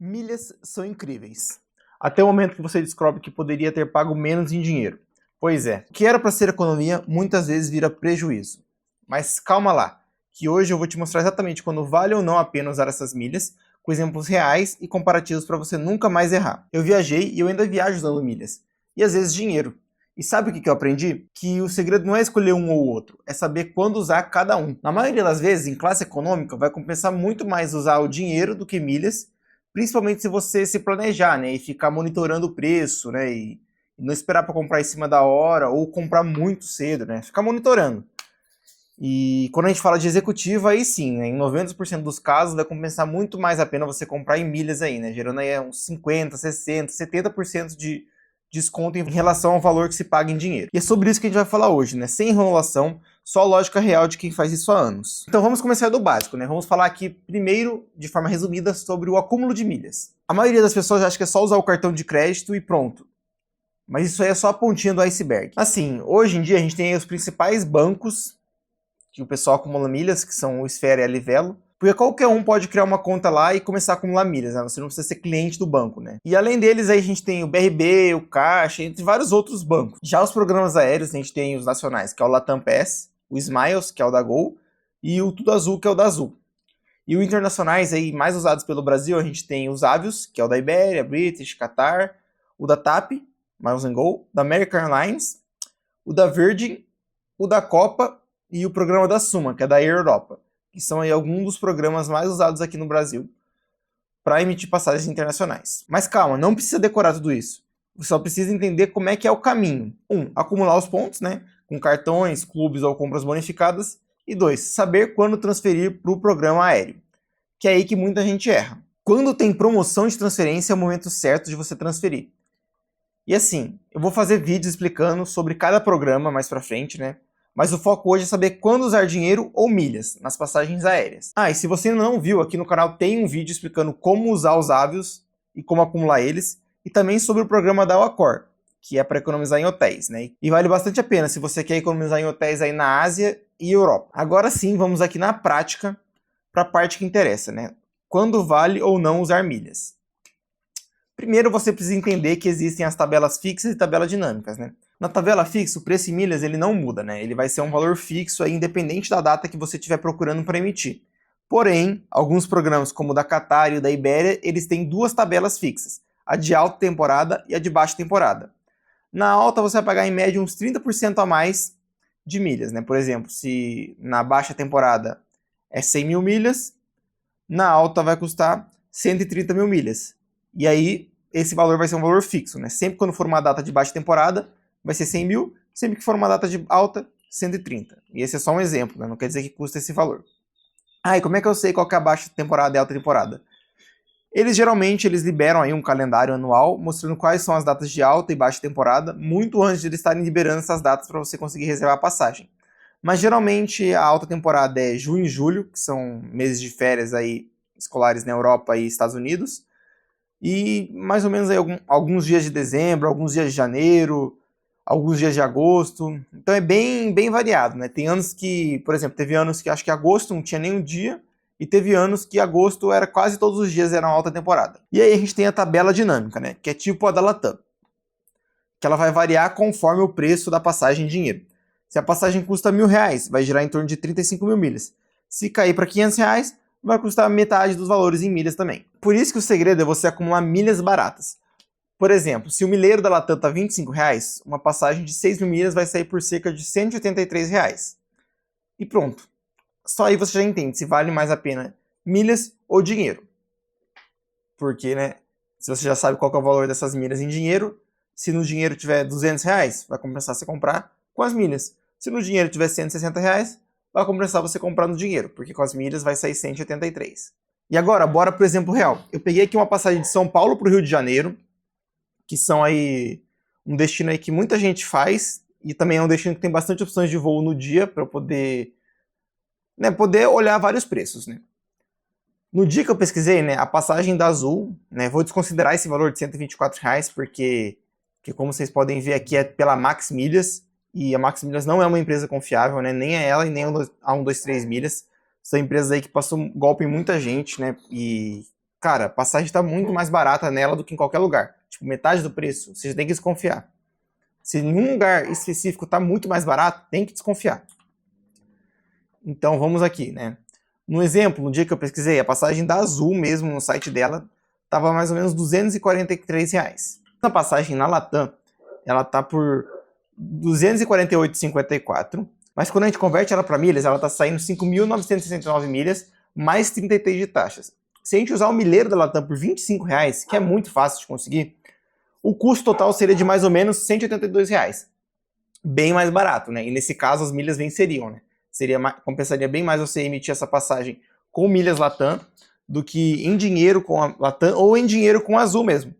Milhas são incríveis. Até o momento que você descobre que poderia ter pago menos em dinheiro. Pois é, o que era para ser economia muitas vezes vira prejuízo. Mas calma lá, que hoje eu vou te mostrar exatamente quando vale ou não a pena usar essas milhas, com exemplos reais e comparativos para você nunca mais errar. Eu viajei e eu ainda viajo usando milhas. E às vezes dinheiro. E sabe o que eu aprendi? Que o segredo não é escolher um ou outro, é saber quando usar cada um. Na maioria das vezes, em classe econômica, vai compensar muito mais usar o dinheiro do que milhas, principalmente se você se planejar, né, e ficar monitorando o preço, né, e não esperar para comprar em cima da hora ou comprar muito cedo, né, ficar monitorando. E quando a gente fala de executivo, aí sim, né, em 90% dos casos vai compensar muito mais a pena você comprar em milhas aí, né, gerando aí uns 50, 60, 70% de desconto em relação ao valor que se paga em dinheiro. E é sobre isso que a gente vai falar hoje, né? Sem enrolação, só a lógica real de quem faz isso há anos. Então vamos começar do básico, né? Vamos falar aqui primeiro, de forma resumida, sobre o acúmulo de milhas. A maioria das pessoas acha que é só usar o cartão de crédito e pronto. Mas isso aí é só a pontinha do iceberg. Assim, hoje em dia a gente tem aí os principais bancos que o pessoal acumula milhas, que são o Esfera e a Livelo. Porque qualquer um pode criar uma conta lá e começar a acumular milhas, né? Você não precisa ser cliente do banco, né? E além deles, aí a gente tem o BRB, o Caixa, entre vários outros bancos. Já os programas aéreos, a gente tem os nacionais, que é o Latam Pass, o Smiles, que é o da Gol, e o Tudo Azul, que é o da Azul. E os internacionais aí mais usados pelo Brasil, a gente tem os Avios, que é o da Iberia, British, Qatar, o da TAP, Miles and Go, da American Airlines, o da Virgin, o da Copa e o programa da Suma, que é da Air Europa, que são aí alguns dos programas mais usados aqui no Brasil para emitir passagens internacionais. Mas calma, não precisa decorar tudo isso. Você só precisa entender como é que é o caminho. 1. Acumular os pontos, né? Com cartões, clubes ou compras bonificadas. E 2. Saber quando transferir para o programa aéreo. Que é aí que muita gente erra. Quando tem promoção de transferência, é o momento certo de você transferir. E assim, eu vou fazer vídeos explicando sobre cada programa mais pra frente, né? Mas o foco hoje é saber quando usar dinheiro ou milhas nas passagens aéreas. Ah, e se você ainda não viu, aqui no canal tem um vídeo explicando como usar os Avios e como acumular eles, e também sobre o programa da Accor, que é para economizar em hotéis, né? E vale bastante a pena se você quer economizar em hotéis aí na Ásia e Europa. Agora sim, vamos aqui na prática para a parte que interessa, né? Quando vale ou não usar milhas. Primeiro você precisa entender que existem as tabelas fixas e tabelas dinâmicas, né? Na tabela fixa, o preço em milhas ele não muda, né? Ele vai ser um valor fixo aí, independente da data que você estiver procurando para emitir. Porém, alguns programas como o da Qatar e o da Iberia, eles têm duas tabelas fixas, a de alta temporada e a de baixa temporada. Na alta você vai pagar em média uns 30% a mais de milhas, né? Por exemplo, se na baixa temporada é 100 mil milhas, na alta vai custar 130 mil milhas. E aí, esse valor vai ser um valor fixo, né? Sempre quando for uma data de baixa temporada, vai ser 100 mil, sempre que for uma data de alta, 130. E esse é só um exemplo, né? Não quer dizer que custa esse valor. Ah, e como é que eu sei qual que é a baixa temporada e a alta temporada? Eles geralmente liberam aí um calendário anual mostrando quais são as datas de alta e baixa temporada, muito antes de eles estarem liberando essas datas para você conseguir reservar a passagem. Mas geralmente a alta temporada é junho e julho, que são meses de férias aí escolares na Europa e Estados Unidos, e mais ou menos aí alguns dias de dezembro, alguns dias de janeiro, alguns dias de agosto. Então é bem variado, né? Tem anos que, por exemplo, teve anos que acho que agosto não tinha nenhum dia, e teve anos que agosto era quase todos os dias era uma alta temporada. E aí a gente tem a tabela dinâmica, né? Que é tipo a da Latam, que ela vai variar conforme o preço da passagem em dinheiro. Se a passagem custa R$1.000, vai girar em torno de 35 mil milhas. Se cair para R$500, vai custar metade dos valores em milhas também. Por isso que o segredo é você acumular milhas baratas. Por exemplo, se o milheiro da Latam está R$25, uma passagem de 6 mil milhas vai sair por cerca de R$183. E pronto. Só aí você já entende se vale mais a pena milhas ou dinheiro. Porque, né, se você já sabe qual que é o valor dessas milhas em dinheiro, se no dinheiro tiver R$200, vai compensar você comprar com as milhas. Se no dinheiro tiver R$160, vai compensar você comprar no dinheiro, porque com as milhas vai sair 183. E agora, bora pro exemplo real. Eu peguei aqui uma passagem de São Paulo para o Rio de Janeiro, que são aí um destino aí que muita gente faz, e também é um destino que tem bastante opções de voo no dia, para eu poder olhar vários preços, né? No dia que eu pesquisei, né, a passagem da Azul, né, vou desconsiderar esse valor de R$124, porque como vocês podem ver aqui é pela Max Milhas, e a Max Milhas não é uma empresa confiável, né? Nem é ela e nem a 123 Milhas. São empresas aí que passam golpe em muita gente, né? E cara, a passagem está muito mais barata nela do que em qualquer lugar. Tipo, metade do preço, você tem que desconfiar. Se em um lugar específico está muito mais barato, tem que desconfiar. Então vamos aqui, né? No exemplo, no dia que eu pesquisei, a passagem da Azul mesmo no site dela estava mais ou menos R$243. A passagem na Latam, ela tá por 248,54, mas quando a gente converte ela para milhas, ela está saindo 5.969 milhas, mais 33 de taxas. Se a gente usar o milheiro da Latam por R$25, que é muito fácil de conseguir, o custo total seria de mais ou menos R$182. Bem mais barato, né? E nesse caso as milhas venceriam, né? Compensaria bem mais você emitir essa passagem com milhas Latam do que em dinheiro com a Latam ou em dinheiro com a Azul mesmo.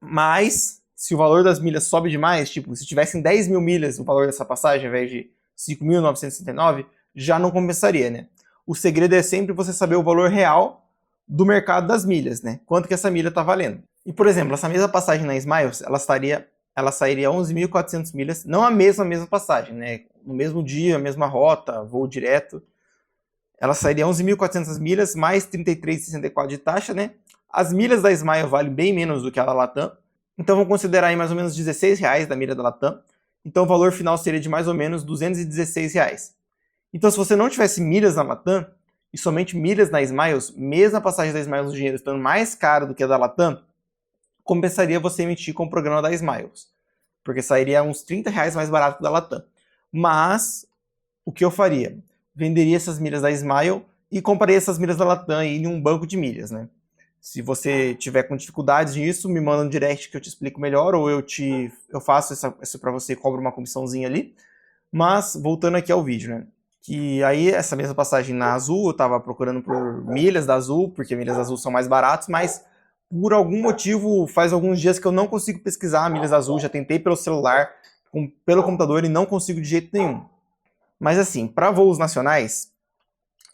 Mas, se o valor das milhas sobe demais, tipo, se tivessem 10 mil milhas o valor dessa passagem, ao invés de 5.969, já não compensaria, né? O segredo é sempre você saber o valor real do mercado das milhas, né? Quanto que essa milha está valendo. E, por exemplo, essa mesma passagem na Smiles, ela sairia 11.400 milhas, não a mesma passagem, né? No mesmo dia, a mesma rota, voo direto. Ela sairia 11.400 milhas, mais 33,64 de taxa, né? As milhas da Smile valem bem menos do que a da Latam. Então vamos considerar aí mais ou menos R$16 da milha da Latam. Então o valor final seria de mais ou menos R$216. Então se você não tivesse milhas na Latam e somente milhas na Smiles, mesmo a passagem da Smiles no dinheiro estando mais cara do que a da Latam, compensaria você emitir com o programa da Smiles, porque sairia uns R$30 mais barato que da Latam. Mas o que eu faria? Venderia essas milhas da Smile e compraria essas milhas da Latam aí em um banco de milhas, né? Se você tiver com dificuldades nisso, me manda um direct que eu te explico melhor, ou eu faço isso para você e cobro uma comissãozinha ali. Mas, voltando aqui ao vídeo, né? Que aí, essa mesma passagem na Azul, eu estava procurando por milhas da Azul, porque milhas da Azul são mais baratas, mas por algum motivo, faz alguns dias que eu não consigo pesquisar milhas da Azul, já tentei pelo celular, pelo computador e não consigo de jeito nenhum. Mas assim, para voos nacionais,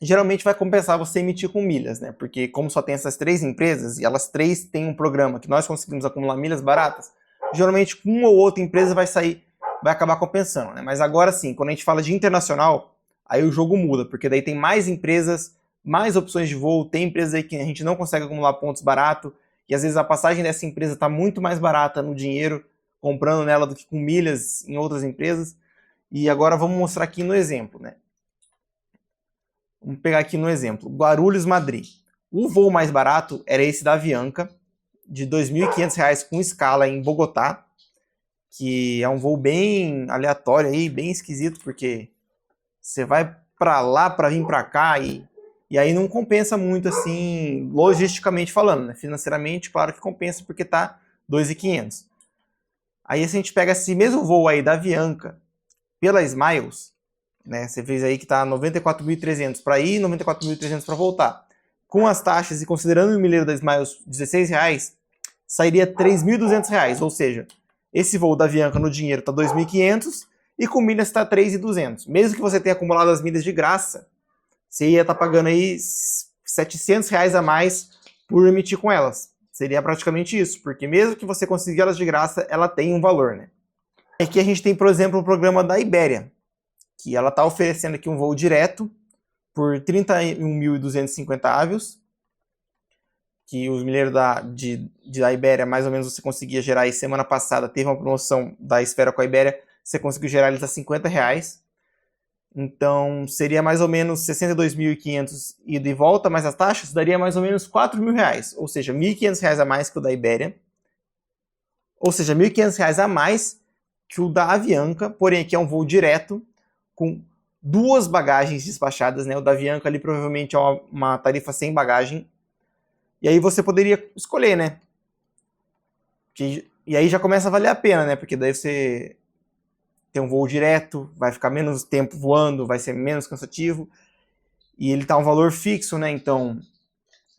geralmente vai compensar você emitir com milhas, né? Porque como só tem essas 3 empresas, e elas 3 têm um programa que nós conseguimos acumular milhas baratas, geralmente uma ou outra empresa vai acabar compensando, né? Mas agora sim, quando a gente fala de internacional, aí o jogo muda, porque daí tem mais empresas, mais opções de voo, tem empresas aí que a gente não consegue acumular pontos barato, e às vezes a passagem dessa empresa está muito mais barata no dinheiro, comprando nela do que com milhas em outras empresas. E agora vamos mostrar aqui no exemplo, né? Vamos pegar aqui no exemplo, Guarulhos-Madrid. O voo mais barato era esse da Avianca, de R$ 2.500 com escala em Bogotá, que é um voo bem aleatório aí, bem esquisito, porque você vai para lá para vir para cá e aí não compensa muito assim, logisticamente falando, né? Financeiramente, claro que compensa porque tá R$ 2.500. Aí se a gente pega esse mesmo voo aí da Avianca pela Smiles, né? Você fez aí que tá 94.300 para ir, 94.300 para voltar. Com as taxas e considerando o milheiro da Smiles R$16, sairia R$3.200, ou seja, esse voo da Avianca no dinheiro tá 2.500 e com milhas está 3.200. Mesmo que você tenha acumulado as milhas de graça, você ia estar pagando aí R$700 a mais por emitir com elas. Seria praticamente isso, porque mesmo que você consiga elas de graça, ela tem um valor, né? Aqui a gente tem, por exemplo, o programa da Iberia, que ela está oferecendo aqui um voo direto por 31.250 avios, que os milheiros da Iberia, mais ou menos você conseguia gerar aí semana passada, teve uma promoção da Esfera com a Iberia, você conseguiu gerar eles a R$50. Então seria mais ou menos 62.500 ida e volta, mais as taxas, daria mais ou menos R$4.000, ou seja, R$1.500 a mais que o da Iberia, ou seja, R$1.500 a mais que o da Avianca, porém aqui é um voo direto, com 2 bagagens despachadas, né? O da Avianca ali provavelmente é uma tarifa sem bagagem, e aí você poderia escolher, né? E aí já começa a valer a pena, né? Porque daí você tem um voo direto, vai ficar menos tempo voando, vai ser menos cansativo, e ele tá um valor fixo, né? Então,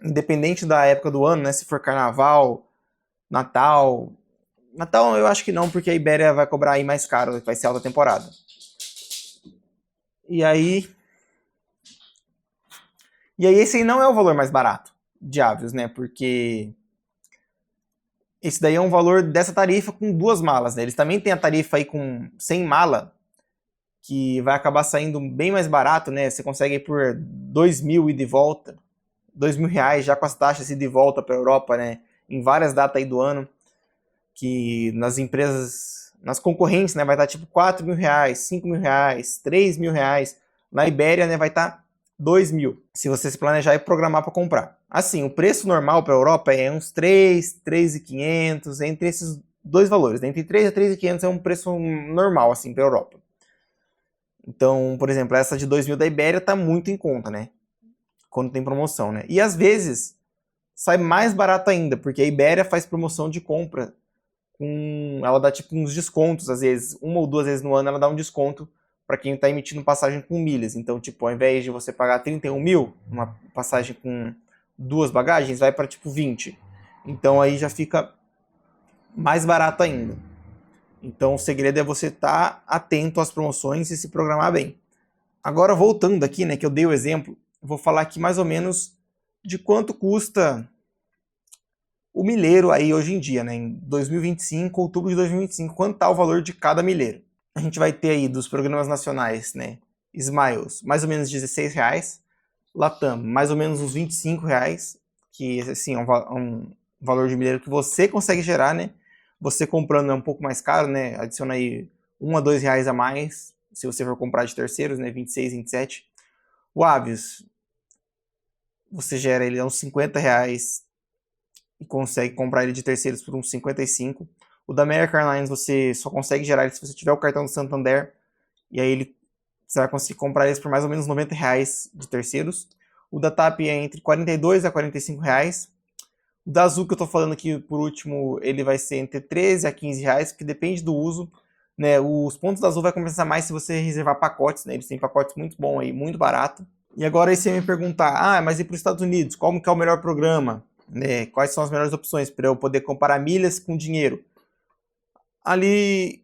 independente da época do ano, né? Se for carnaval, Natal eu acho que não, porque a Iberia vai cobrar aí mais caro, vai ser alta temporada. E aí esse aí não é o valor mais barato de avios, né? Porque esse daí é um valor dessa tarifa com 2 malas, né? Eles também têm a tarifa aí com 100 mala, que vai acabar saindo bem mais barato, né? Você consegue ir por 2.000 ida e volta. R$ 2.000 já com as taxas ida e volta para a Europa, né? Em várias datas aí do ano, que nas empresas, nas concorrentes, né, vai estar tipo R$ 4.000, R$ 5.000, R$ 3.000. Na Ibéria, né, vai estar 2.000, se você se planejar e programar para comprar. Assim, o preço normal para a Europa é uns 3.500, entre esses dois valores, né? Entre 3 a 3.500 é um preço normal, assim, para a Europa. Então, por exemplo, essa de 2.000 da Ibéria está muito em conta, né? Quando tem promoção, né? E às vezes sai mais barato ainda, porque a Ibéria faz promoção de compra. Ela dá tipo uns descontos, às vezes, 1 ou 2 vezes no ano ela dá um desconto para quem está emitindo passagem com milhas. Então, tipo, ao invés de você pagar 31.000, uma passagem com 2 bagagens, vai para tipo 20. Então aí já fica mais barato ainda. Então o segredo é você estar atento às promoções e se programar bem. Agora voltando aqui, né, que eu dei o exemplo, eu vou falar aqui mais ou menos de quanto custa o milheiro aí hoje em dia, né, em 2025, outubro de 2025, quanto está o valor de cada milheiro. A gente vai ter aí dos programas nacionais, né, Smiles, mais ou menos R$16, Latam, mais ou menos uns R$25, que assim, é um valor de milheiro que você consegue gerar, né, você comprando é um pouco mais caro, né, adiciona aí R$1 a R$2 a mais, se você for comprar de terceiros, né, 26, 27. O Avios, você gera ele a uns R$50 e consegue comprar ele de terceiros por uns 55. O da American Airlines você só consegue gerar ele se você tiver o cartão do Santander, e aí você vai conseguir comprar eles por mais ou menos R$90 de terceiros. O da TAP é entre R$42 a R$45. O da Azul, que eu tô falando aqui por último, ele vai ser entre R$13 a R$15, que depende do uso. Né? Os pontos da Azul vai compensar mais se você reservar pacotes, né? Eles têm pacotes muito bons aí, muito barato. E agora aí você me perguntar, mas e para os Estados Unidos, como que é o melhor programa? Né? Quais são as melhores opções para eu poder comparar milhas com dinheiro? Ali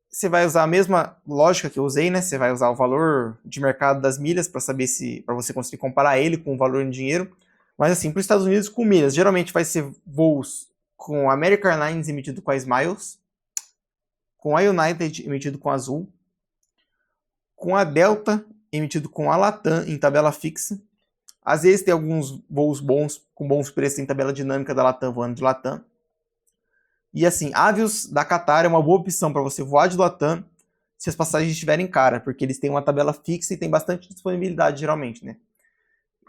você vai usar a mesma lógica que eu usei, né? Você vai usar o valor de mercado das milhas para saber para você conseguir comparar ele com o valor em dinheiro. Mas assim, para os Estados Unidos com milhas, geralmente vai ser voos com a American Airlines emitido com a Smiles, com a United emitido com a Azul, com a Delta emitido com a Latam em tabela fixa. Às vezes tem alguns voos bons, com bons preços em tabela dinâmica da Latam voando de Latam. E assim, Avios da Qatar é uma boa opção para você voar de Latam se as passagens estiverem caras, porque eles têm uma tabela fixa e tem bastante disponibilidade geralmente, né?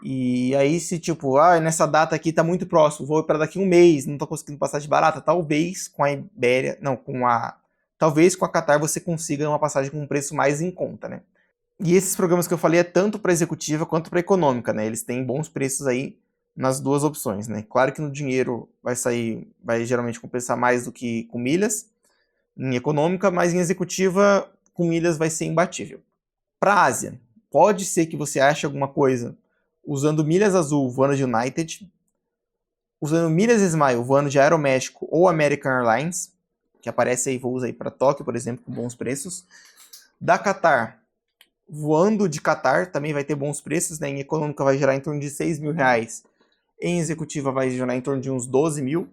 E aí se tipo, nessa data aqui tá muito próximo, vou para daqui um mês, não tô conseguindo passagem barata, talvez com a Ibéria, não, talvez com a Qatar você consiga uma passagem com um preço mais em conta, né? E esses programas que eu falei é tanto para executiva quanto para econômica, né? Eles têm bons preços aí nas duas opções, né? Claro que no dinheiro vai geralmente compensar mais do que com milhas, em econômica, mas em executiva com milhas vai ser imbatível. Para a Ásia, pode ser que você ache alguma coisa usando milhas Azul voando de United, usando milhas Smile voando de Aeroméxico ou American Airlines, que aparece aí voos aí para Tóquio, por exemplo, com bons preços. Da Qatar, voando de Qatar, também vai ter bons preços, né? Em econômica vai gerar em torno de R$6.000, em executiva vai gerar em torno de uns 12.000,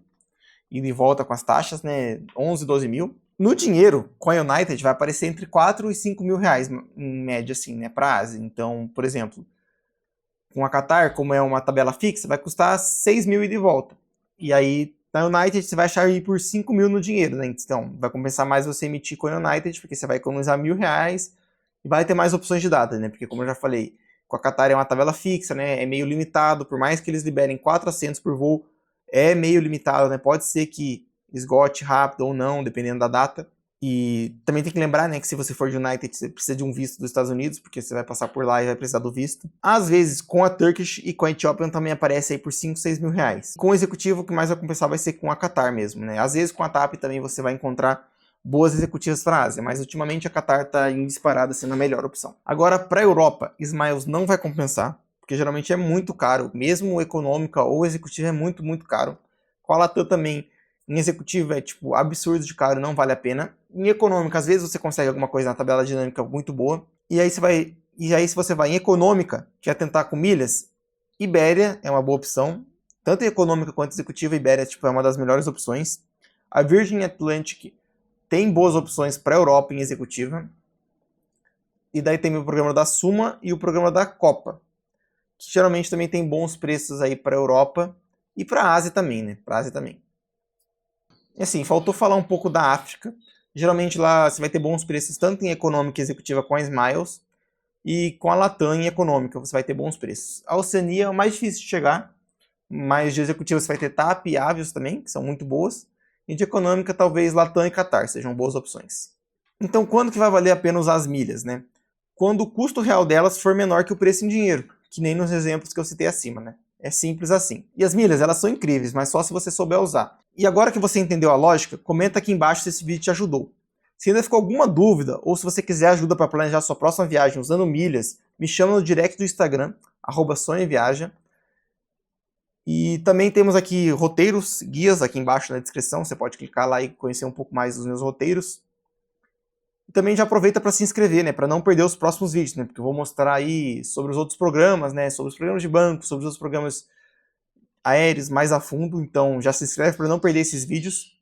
e de volta com as taxas, né? 11, 12 mil. No dinheiro, com a United vai aparecer entre 4 e 5 mil reais, em média, assim, né? Para a Ásia. Então, por exemplo, com a Qatar, como é uma tabela fixa, vai custar 6 mil e de volta. E aí, na United, você vai achar aí por 5 mil no dinheiro, né? Então, vai compensar mais você emitir com a United, porque você vai economizar R$1.000 e vai ter mais opções de data, né? Porque, como eu já falei, com a Qatar é uma tabela fixa, né? É meio limitado, por mais que eles liberem 4 assentos por voo, é meio limitado, né? Pode ser que esgote rápido ou não, dependendo da data. E também tem que lembrar, né, que se você for de United, você precisa de um visto dos Estados Unidos, porque você vai passar por lá e vai precisar do visto. Às vezes, com a Turkish e com a Ethiopian também aparece aí por 5, 6 mil reais. Com o executivo, o que mais vai compensar vai ser com a Qatar mesmo, né? Às vezes, com a TAP também você vai encontrar boas executivas para a Ásia, mas ultimamente a Qatar está em disparada sendo a melhor opção. Agora, para a Europa, Smiles não vai compensar, porque geralmente é muito caro, mesmo econômica ou executiva é muito, muito caro. Com a Latam também, em executivo é tipo absurdo de caro, não vale a pena. Em econômica, às vezes você consegue alguma coisa na tabela dinâmica muito boa. E aí se você vai em econômica, quer tentar com milhas, Ibéria é uma boa opção. Tanto em econômica quanto em executiva, Ibéria é uma das melhores opções. A Virgin Atlantic tem boas opções para a Europa em executiva. E daí tem o programa da Suma e o programa da Copa. que geralmente também tem bons preços aí para a Europa e para a Ásia também, né? Para a Ásia também. E assim, faltou falar um pouco da África. Geralmente lá você vai ter bons preços tanto em econômica e executiva com a Smiles e com a Latam em econômica você vai ter bons preços. A Oceania é o mais difícil de chegar, mas de executiva você vai ter TAP e Avios também, que são muito boas. E de econômica talvez Latam e Qatar sejam boas opções. Então quando que vai valer a pena usar as milhas, né? Quando o custo real delas for menor que o preço em dinheiro, que nem nos exemplos que eu citei acima, né? É simples assim. E as milhas, elas são incríveis, mas só se você souber usar. E agora que você entendeu a lógica, comenta aqui embaixo se esse vídeo te ajudou. Se ainda ficou alguma dúvida, ou se você quiser ajuda para planejar sua próxima viagem usando milhas, me chama no direct do Instagram, @sonhaviaja. E também temos aqui roteiros, guias aqui embaixo na descrição, você pode clicar lá e conhecer um pouco mais dos meus roteiros. E também já aproveita para se inscrever, né, para não perder os próximos vídeos, né, porque eu vou mostrar aí sobre os outros programas, né, sobre os programas de banco, sobre os outros programas aéreos mais a fundo, então já se inscreve para não perder esses vídeos.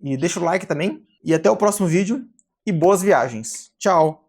E deixa o like também, e até o próximo vídeo, e boas viagens. Tchau!